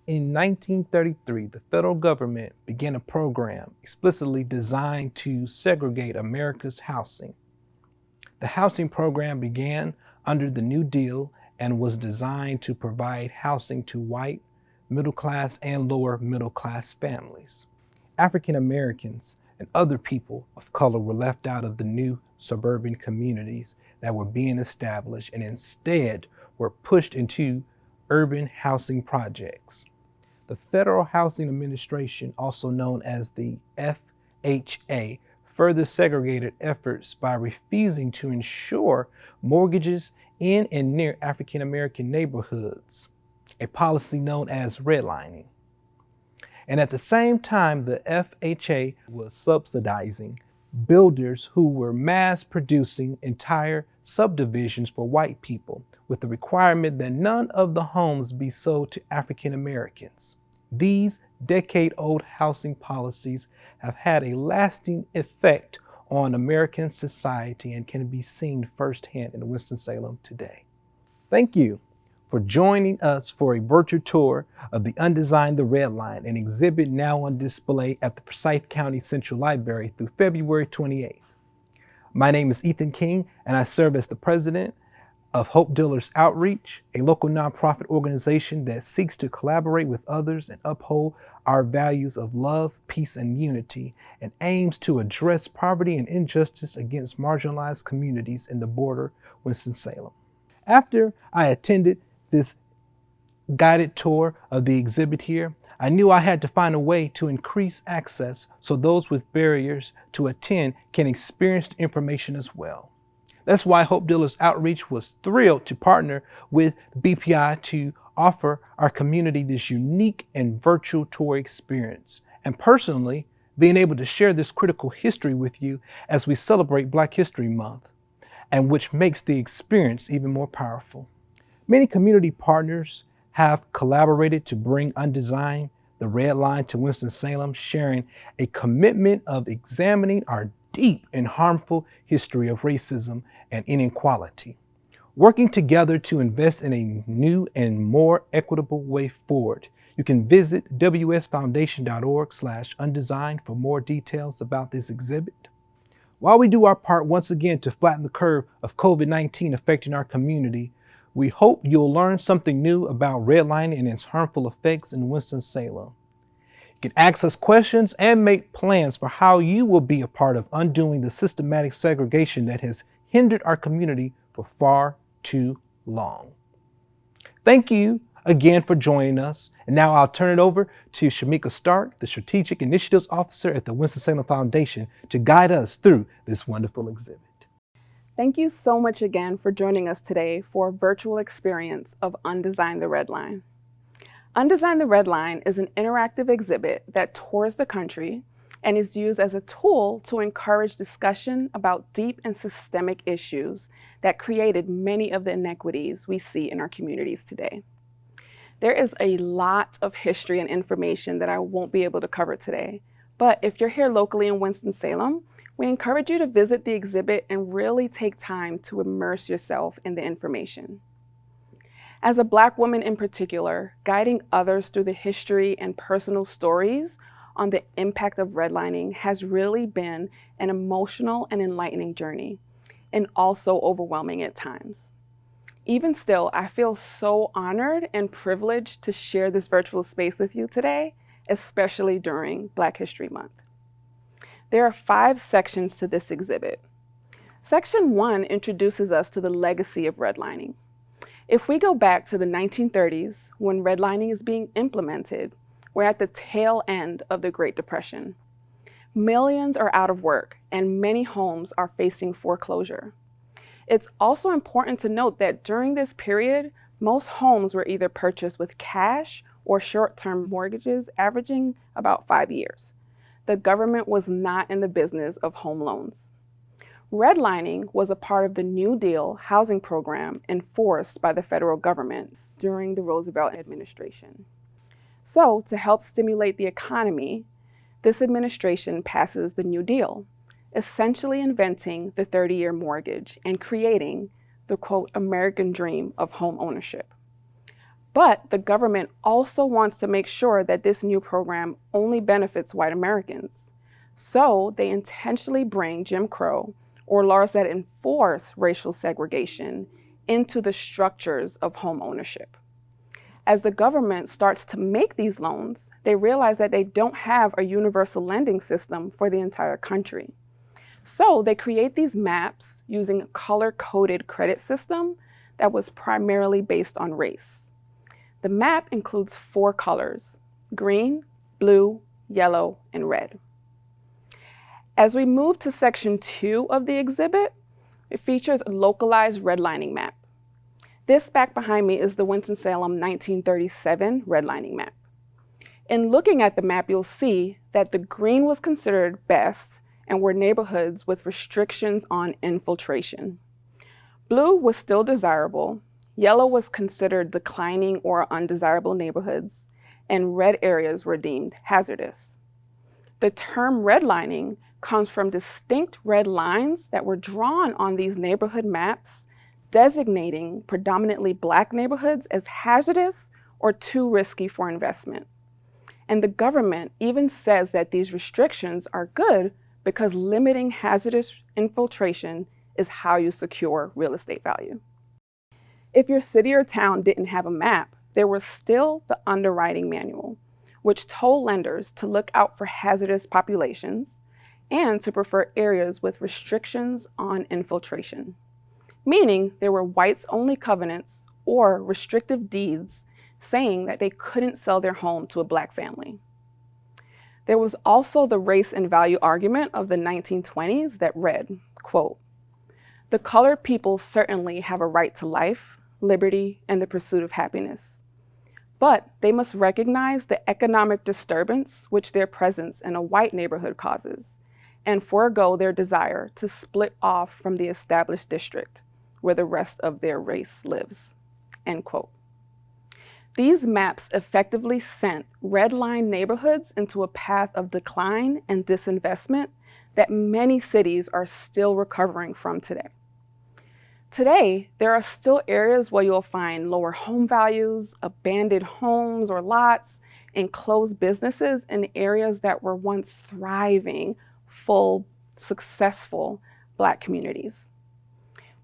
In 1933, the federal government began a program explicitly designed to segregate America's housing. The housing program began under the New Deal and was designed to provide housing to white, middle class, and lower middle class families. African Americans and other people of color were left out of the new suburban communities that were being established and instead were pushed into urban housing projects. The Federal Housing Administration, also known as the FHA, further segregated efforts by refusing to insure mortgages in and near African American neighborhoods, a policy known as redlining. And at the same time, the FHA was subsidizing builders who were mass producing entire subdivisions for white people, with the requirement that none of the homes be sold to African Americans. These decade-old housing policies have had a lasting effect on American society and can be seen firsthand in Winston-Salem today. Thank you for joining us for a virtual tour of the Undesign the Redline, an exhibit now on display at the Forsyth County Central Library through February 28th. My name is Ethan King, and I serve as the president of Hope Dealers Outreach, a local nonprofit organization that seeks to collaborate with others and uphold our values of love, peace, and unity, and aims to address poverty and injustice against marginalized communities in the border Winston-Salem. After I attended this guided tour of the exhibit here, I knew I had to find a way to increase access so those with barriers to attend can experience the information as well. That's why Hope Dealers Outreach was thrilled to partner with BPI to offer our community this unique and virtual tour experience, and personally being able to share this critical history with you as we celebrate Black History Month, and which makes the experience even more powerful. Many community partners have collaborated to bring Undesign the Redline to Winston-Salem, sharing a commitment of examining our deep and harmful history of racism and inequality, working together to invest in a new and more equitable way forward. You can visit wsfoundation.org/undesign for more details about this exhibit. While we do our part once again to flatten the curve of COVID-19 affecting our community, we hope you'll learn something new about redlining and its harmful effects in Winston-Salem. You can ask us questions and make plans for how you will be a part of undoing the systematic segregation that has hindered our community for far too long. Thank you again for joining us. And now I'll turn it over to Shamika Starke, the Strategic Initiatives Officer at the Winston-Salem Foundation, to guide us through this wonderful exhibit. Thank you so much again for joining us today for a virtual experience of Undesign the Redline. Undesign the Redline is an interactive exhibit that tours the country and is used as a tool to encourage discussion about deep and systemic issues that created many of the inequities we see in our communities today. There is a lot of history and information that I won't be able to cover today, but if you're here locally in Winston-Salem, we encourage you to visit the exhibit and really take time to immerse yourself in the information. As a Black woman in particular, guiding others through the history and personal stories on the impact of redlining has really been an emotional and enlightening journey, and also overwhelming at times. Even still, I feel so honored and privileged to share this virtual space with you today, especially during Black History Month. There are 5 sections to this exhibit. Section 1 introduces us to the legacy of redlining. If we go back to the 1930s, when redlining is being implemented, we're at the tail end of the Great Depression. Millions are out of work, and many homes are facing foreclosure. It's also important to note that during this period, most homes were either purchased with cash or short-term mortgages averaging about 5 years. The government was not in the business of home loans. Redlining was a part of the New Deal housing program enforced by the federal government during the Roosevelt administration. So, to help stimulate the economy, this administration passes the New Deal, essentially inventing the 30-year mortgage and creating the, quote, American dream of home ownership. But the government also wants to make sure that this new program only benefits white Americans. So they intentionally bring Jim Crow, or laws that enforce racial segregation, into the structures of home ownership. As the government starts to make these loans, they realize that they don't have a universal lending system for the entire country. So they create these maps using a color-coded credit system that was primarily based on race. The map includes 4 colors: green, blue, yellow, and red. As we move to section 2 of the exhibit, it features a localized redlining map. This back behind me is the Winston-Salem 1937 redlining map. In looking at the map, you'll see that the green was considered best and were neighborhoods with restrictions on infiltration. Blue was still desirable, yellow was considered declining or undesirable neighborhoods, and red areas were deemed hazardous. The term redlining comes from distinct red lines that were drawn on these neighborhood maps, designating predominantly Black neighborhoods as hazardous or too risky for investment. And the government even says that these restrictions are good because limiting hazardous infiltration is how you secure real estate value. If your city or town didn't have a map, there was still the underwriting manual, which told lenders to look out for hazardous populations and to prefer areas with restrictions on infiltration, meaning there were whites-only covenants or restrictive deeds saying that they couldn't sell their home to a Black family. There was also the race and value argument of the 1920s that read, quote, "The colored people certainly have a right to life, liberty, and the pursuit of happiness. But they must recognize the economic disturbance which their presence in a white neighborhood causes, and forego their desire to split off from the established district where the rest of their race lives," end quote. These maps effectively sent redline neighborhoods into a path of decline and disinvestment that many cities are still recovering from today. Today, there are still areas where you'll find lower home values, abandoned homes or lots, and closed businesses in areas that were once thriving, full, successful Black communities.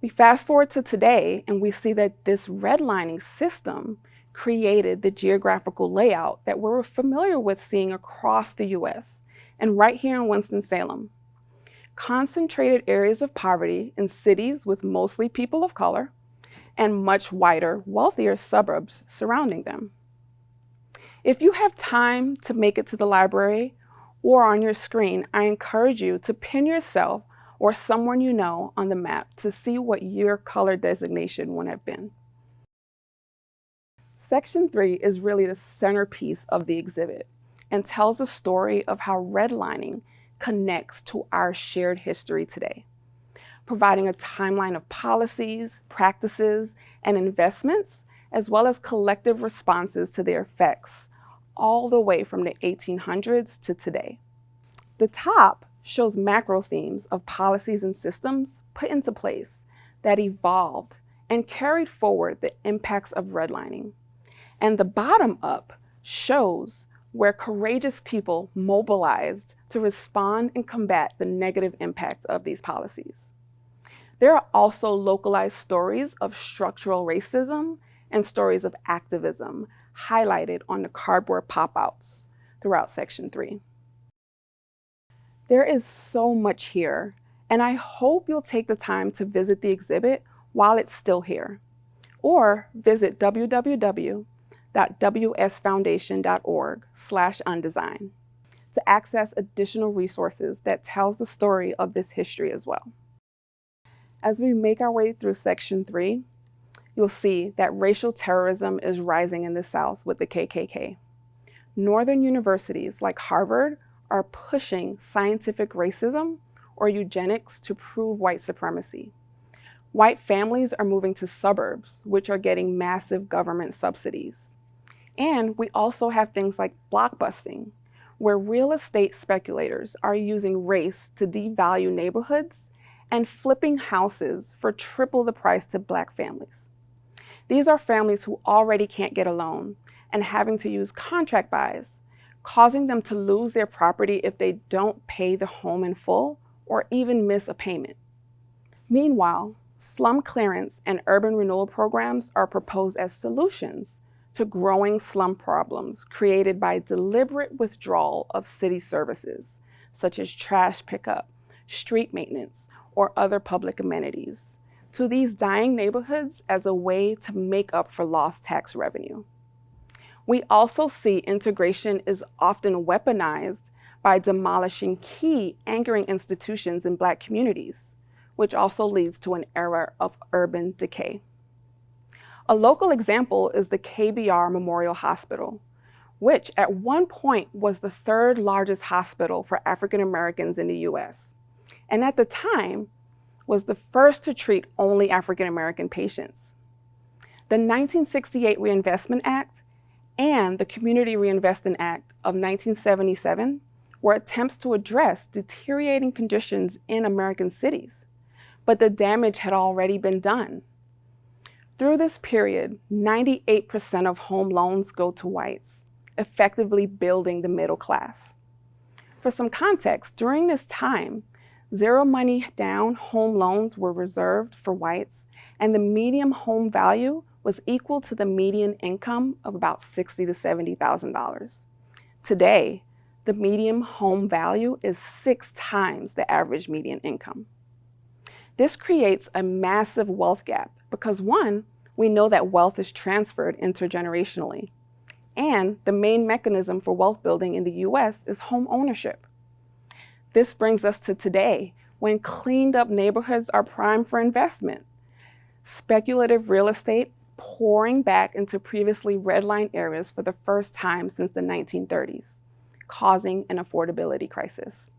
We fast forward to today and we see that this redlining system created the geographical layout that we're familiar with seeing across the US and right here in Winston-Salem. Concentrated areas of poverty in cities with mostly people of color and much wider, wealthier suburbs surrounding them. If you have time to make it to the library or on your screen, I encourage you to pin yourself or someone you know on the map to see what your color designation would have been. Section 3 is really the centerpiece of the exhibit and tells the story of how redlining connects to our shared history today, providing a timeline of policies, practices, and investments, as well as collective responses to their effects, all the way from the 1800s to today. The top shows macro themes of policies and systems put into place that evolved and carried forward the impacts of redlining. And the bottom up shows where courageous people mobilized to respond and combat the negative impact of these policies. There are also localized stories of structural racism and stories of activism highlighted on the cardboard pop-outs throughout Section 3. There is so much here, and I hope you'll take the time to visit the exhibit while it's still here, or visit www.wsfoundation.org/undesign to access additional resources that tells the story of this history as well. As we make our way through Section 3, you'll see that racial terrorism is rising in the South with the KKK. Northern universities like Harvard are pushing scientific racism or eugenics to prove white supremacy. White families are moving to suburbs, which are getting massive government subsidies. And we also have things like blockbusting, where real estate speculators are using race to devalue neighborhoods and flipping houses for triple the price to Black families. These are families who already can't get a loan and having to use contract buys, causing them to lose their property if they don't pay the home in full or even miss a payment. Meanwhile, slum clearance and urban renewal programs are proposed as solutions to growing slum problems created by deliberate withdrawal of city services, such as trash pickup, street maintenance, or other public amenities, to these dying neighborhoods as a way to make up for lost tax revenue. We also see integration is often weaponized by demolishing key anchoring institutions in Black communities, which also leads to an era of urban decay. A local example is the KBR Memorial Hospital, which at one point was the third largest hospital for African Americans in the US, and at the time was the first to treat only African American patients. The 1968 Reinvestment Act and the Community Reinvestment Act of 1977 were attempts to address deteriorating conditions in American cities, but the damage had already been done. Through this period, 98% of home loans go to whites, effectively building the middle class. For some context, during this time, zero money down home loans were reserved for whites, and the median home value was equal to the median income of about $60,000 to $70,000. Today, the median home value is 6 times the average median income. This creates a massive wealth gap because, one, we know that wealth is transferred intergenerationally, and the main mechanism for wealth building in the US is home ownership. This brings us to today, when cleaned up neighborhoods are primed for investment. Speculative real estate pouring back into previously redlined areas for the first time since the 1930s, causing an affordability crisis.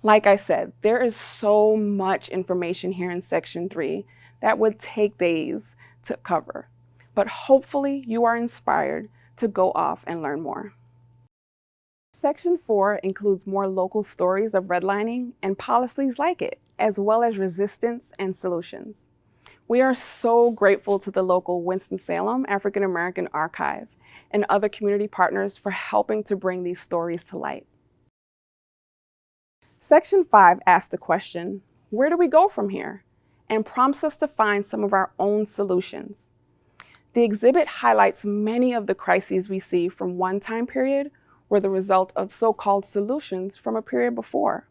Like I said, there is so much information here in Section 3 that would take days to cover, but hopefully you are inspired to go off and learn more. Section 4 includes more local stories of redlining and policies like it, as well as resistance and solutions. We are so grateful to the local Winston-Salem African American Archive and other community partners for helping to bring these stories to light. Section 5 asks the question, where do we go from here? And prompts us to find some of our own solutions. The exhibit highlights many of the crises we see from one time period were the result of so-called solutions from a period before.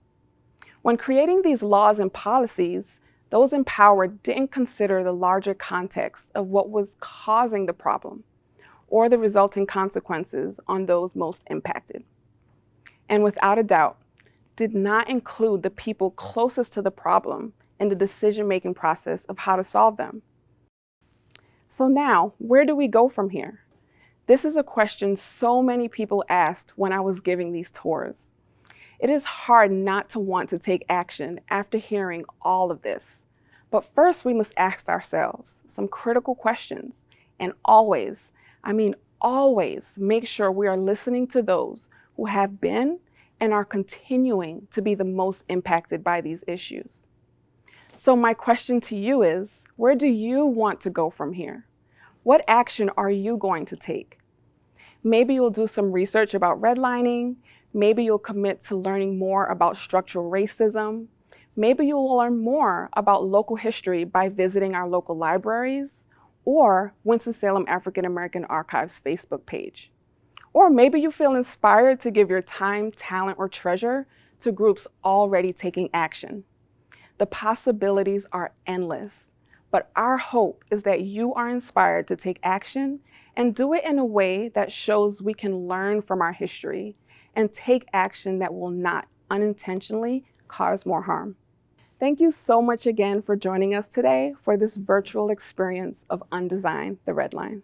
When creating these laws and policies, those empowered didn't consider the larger context of what was causing the problem or the resulting consequences on those most impacted. And without a doubt, did not include the people closest to the problem in the decision-making process of how to solve them. So now, where do we go from here? This is a question so many people asked when I was giving these tours. It is hard not to want to take action after hearing all of this. But first, we must ask ourselves some critical questions, and always, always make sure we are listening to those who have been and are continuing to be the most impacted by these issues. So my question to you is, where do you want to go from here? What action are you going to take? Maybe you'll do some research about redlining. Maybe you'll commit to learning more about structural racism. Maybe you'll learn more about local history by visiting our local libraries or Winston-Salem African American Archive's Facebook page. Or maybe you feel inspired to give your time, talent, or treasure to groups already taking action. The possibilities are endless, but our hope is that you are inspired to take action and do it in a way that shows we can learn from our history and take action that will not unintentionally cause more harm. Thank you so much again for joining us today for this virtual experience of Undesign the Redline.